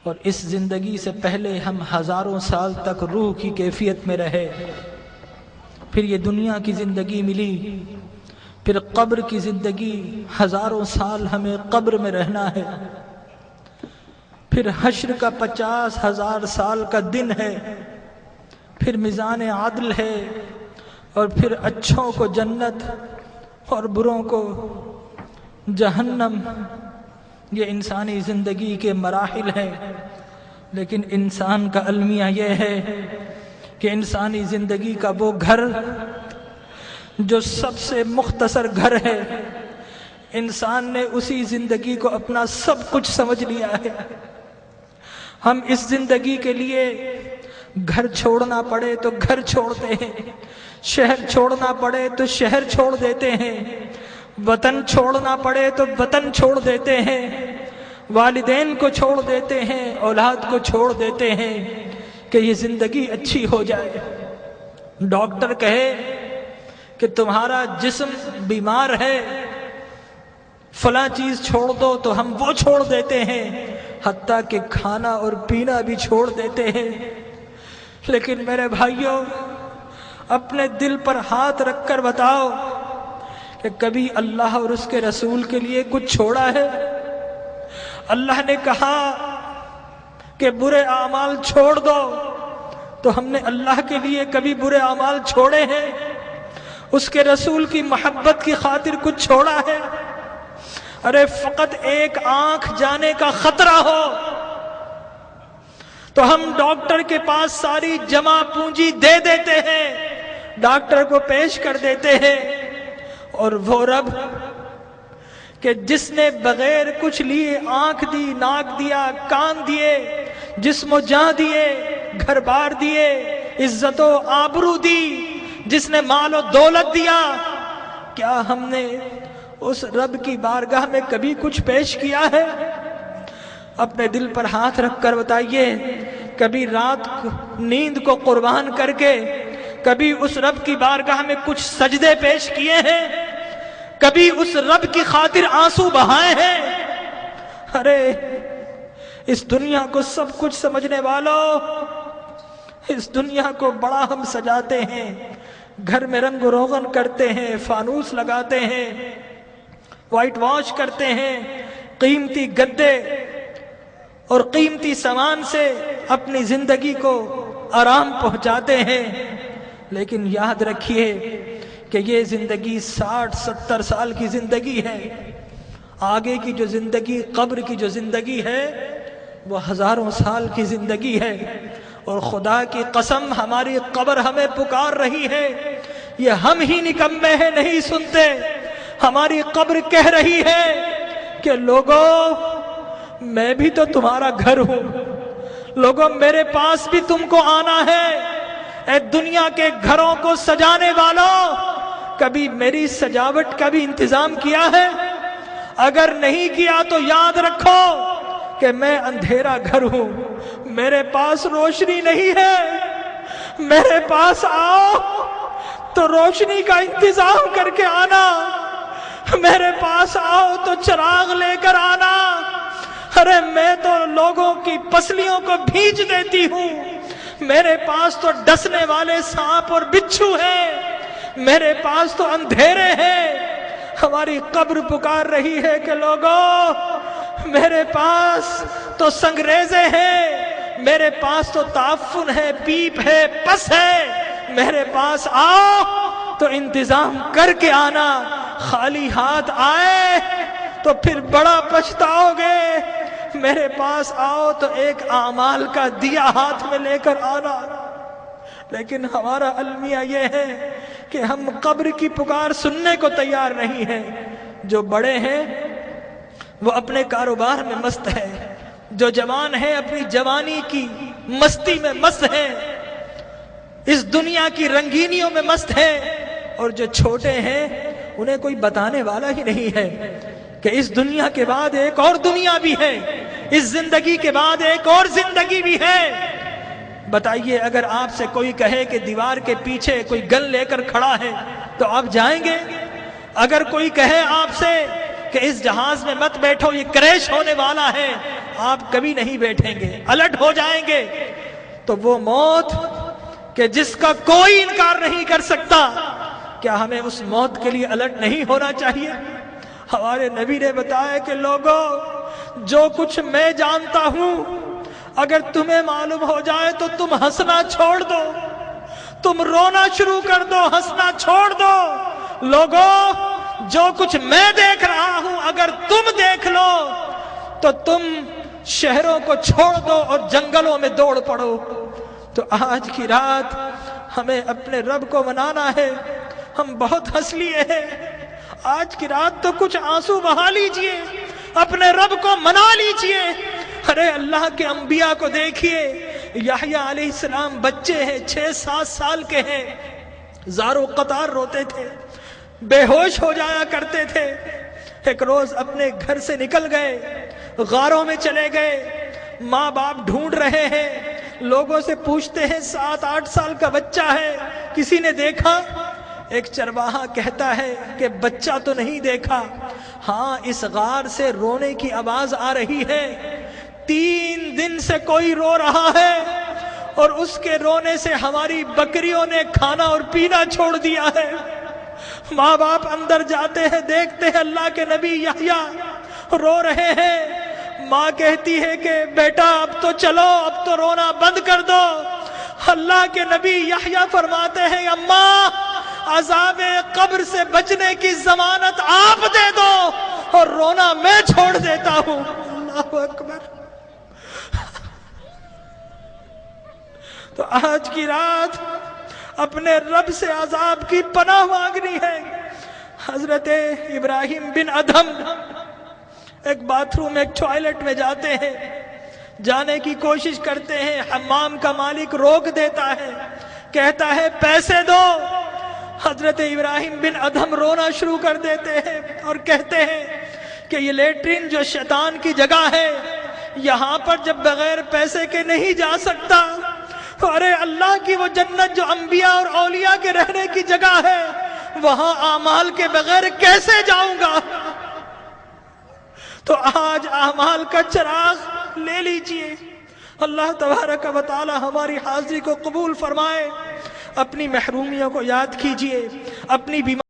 اور اس زندگی سے پہلے ہم ہزاروں سال تک روح کی کیفیت میں رہے، پھر یہ دنیا کی زندگی ملی، پھر قبر کی زندگی، ہزاروں سال ہمیں قبر میں رہنا ہے، پھر حشر کا 50,000 سال کا دن ہے، پھر میزان عدل ہے، اور پھر اچھوں کو جنت اور بروں کو جہنم۔ یہ انسانی زندگی کے مراحل ہیں، لیکن انسان کا المیہ یہ ہے کہ انسانی زندگی کا وہ گھر جو سب سے مختصر گھر ہے، انسان نے اسی زندگی کو اپنا سب کچھ سمجھ لیا ہے۔ ہم اس زندگی کے لیے گھر چھوڑنا پڑے تو گھر چھوڑتے ہیں، شہر چھوڑنا پڑے تو شہر چھوڑ دیتے ہیں، وطن چھوڑنا پڑے تو وطن چھوڑ دیتے ہیں، والدین کو چھوڑ دیتے ہیں، اولاد کو چھوڑ دیتے ہیں کہ یہ زندگی اچھی ہو جائے۔ ڈاکٹر کہے کہ تمہارا جسم بیمار ہے، فلاں چیز چھوڑ دو، تو ہم وہ چھوڑ دیتے ہیں، حتیٰ کہ کھانا اور پینا بھی چھوڑ دیتے ہیں۔ لیکن میرے بھائیوں، اپنے دل پر ہاتھ رکھ کر بتاؤ کہ کبھی اللہ اور اس کے رسول کے لیے کچھ چھوڑا ہے؟ اللہ نے کہا کہ برے اعمال چھوڑ دو، تو ہم نے اللہ کے لیے کبھی برے اعمال چھوڑے ہیں؟ اس کے رسول کی محبت کی خاطر کچھ چھوڑا ہے؟ ارے فقط ایک آنکھ جانے کا خطرہ ہو تو ہم ڈاکٹر کے پاس ساری جمع پونجی دے دیتے ہیں، ڈاکٹر کو پیش کر دیتے ہیں، اور وہ رب کہ جس نے بغیر کچھ لیے آنکھ دی، ناک دیا، کان دیے، جسم و جاں دیے، گھر بار دیے، عزت و آبرو دی، جس نے مال و دولت دیا، کیا ہم نے اس رب کی بارگاہ میں کبھی کچھ پیش کیا ہے؟ اپنے دل پر ہاتھ رکھ کر بتائیے، کبھی رات نیند کو قربان کر کے کبھی اس رب کی بارگاہ میں کچھ سجدے پیش کیے ہیں؟ کبھی اس رب کی خاطر آنسو بہائے ہیں؟ ارے اس دنیا کو سب کچھ سمجھنے والوں، اس دنیا کو بڑا ہم سجاتے ہیں، گھر میں رنگ و روغن کرتے ہیں، فانوس لگاتے ہیں، وائٹ واش کرتے ہیں، قیمتی گدے اور قیمتی سامان سے اپنی زندگی کو آرام پہنچاتے ہیں، لیکن یاد رکھیے کہ یہ زندگی 60-70 سال کی زندگی ہے، آگے کی جو زندگی، قبر کی جو زندگی ہے، وہ ہزاروں سال کی زندگی ہے، اور خدا کی قسم ہماری قبر ہمیں پکار رہی ہے، یہ ہم ہی نکمے ہیں نہیں سنتے، ہماری قبر کہہ رہی ہے کہ لوگوں میں بھی تو تمہارا گھر ہوں، لوگوں میرے پاس بھی تم کو آنا ہے۔ اے دنیا کے گھروں کو سجانے والوں، کبھی میری سجاوٹ کا بھی انتظام کیا ہے؟ اگر نہیں کیا تو یاد رکھو کہ میں اندھیرا گھر ہوں، میرے پاس روشنی نہیں ہے، میرے پاس آؤ تو روشنی کا انتظام کر کے آنا، میرے پاس آؤ تو چراغ لے کر آنا۔ ارے میں تو لوگوں کی پسلیوں کو بھیج دیتی ہوں، میرے پاس تو ڈسنے والے سانپ اور بچھو ہیں، میرے پاس تو اندھیرے ہیں۔ ہماری قبر پکار رہی ہے کہ لوگوں میرے پاس تو سنگریزے ہیں، میرے پاس تو تعفن ہے، پیپ ہے، پس ہے، میرے پاس آؤ تو انتظام کر کے آنا، خالی ہاتھ آئے تو پھر بڑا پچھتاؤ گے، میرے پاس آؤ تو ایک اعمال کا دیا ہاتھ میں لے کر آنا۔ لیکن ہمارا المیہ یہ ہے کہ ہم قبر کی پکار سننے کو تیار نہیں ہیں۔ جو بڑے ہیں وہ اپنے کاروبار میں مست ہیں، جو جوان ہیں اپنی جوانی کی مستی میں مست ہیں، اس دنیا کی رنگینیوں میں مست ہیں، اور جو چھوٹے ہیں انہیں کوئی بتانے والا ہی نہیں ہے کہ اس دنیا کے بعد ایک اور دنیا بھی ہے، اس زندگی کے بعد ایک اور زندگی بھی ہے۔ بتائیے اگر آپ سے کوئی کہے کہ دیوار کے پیچھے کوئی گن لے کر کھڑا ہے تو آپ جائیں گے؟ اگر کوئی کہے آپ سے کہ اس جہاز میں مت بیٹھو یہ کریش ہونے والا ہے، آپ کبھی نہیں بیٹھیں گے، الٹ ہو جائیں گے۔ تو وہ موت کہ جس کا کوئی انکار نہیں کر سکتا، کیا ہمیں اس موت کے لیے الٹ نہیں ہونا چاہیے؟ ہمارے نبی نے بتایا کہ لوگوں، جو کچھ میں جانتا ہوں اگر تمہیں معلوم ہو جائے تو تم ہنسنا چھوڑ دو، تم رونا شروع کر دو، ہنسنا چھوڑ دو۔ لوگوں، جو کچھ میں دیکھ رہا ہوں اگر تم دیکھ لو تو تم شہروں کو چھوڑ دو اور جنگلوں میں دوڑ پڑو۔ تو آج کی رات ہمیں اپنے رب کو منانا ہے۔ ہم بہت ہنس لیے ہیں، آج کی رات تو کچھ آنسو بہا لیجئے، اپنے رب کو منا لیجئے۔ ارے اللہ کے انبیاء کو دیکھیے، یحییٰ علیہ السلام بچے ہیں، 6-7 سال کے ہیں، زارو قطار روتے تھے، بے ہوش ہو جایا کرتے تھے۔ ایک روز اپنے گھر سے نکل گئے، غاروں میں چلے گئے، ماں باپ ڈھونڈ رہے ہیں، لوگوں سے پوچھتے ہیں 7-8 سال کا بچہ ہے، کسی نے دیکھا؟ ایک چرواہا کہتا ہے کہ بچہ تو نہیں دیکھا، ہاں اس غار سے رونے کی آواز آ رہی ہے، 3 دن سے کوئی رو رہا ہے اور اس کے رونے سے ہماری بکریوں نے کھانا اور پینا چھوڑ دیا ہے۔ ماں باپ اندر جاتے ہیں، دیکھتے ہیں اللہ کے نبی یحییٰ رو رہے ہیں۔ ماں کہتی ہے کہ بیٹا اب تو چلو، اب تو رونا بند کر دو۔ اللہ کے نبی یحییٰ فرماتے ہیں اماں، عذاب قبر سے بچنے کی ضمانت آپ دے دو اور رونا میں چھوڑ دیتا ہوں۔ اللہ اکبر۔ تو آج کی رات اپنے رب سے عذاب کی پناہ مانگنی ہے۔ حضرت ابراہیم بن ادھم ایک باتھ روم، ایک ٹوائلٹ میں جاتے ہیں، جانے کی کوشش کرتے ہیں، حمام کا مالک روک دیتا ہے، کہتا ہے پیسے دو۔ حضرت ابراہیم بن ادھم رونا شروع کر دیتے ہیں اور کہتے ہیں کہ یہ لیٹرین جو شیطان کی جگہ ہے، یہاں پر جب بغیر پیسے کے نہیں جا سکتا، ارے اللہ کی وہ جنت جو انبیاء اور اولیاء کے رہنے کی جگہ ہے، وہاں اعمال کے بغیر کیسے جاؤں گا؟ تو آج اعمال کا چراغ لے لیجئے۔ اللہ تبارک و تعالی ہماری حاضری کو قبول فرمائے۔ اپنی محرومیوں کو یاد کیجئے، اپنی بیماری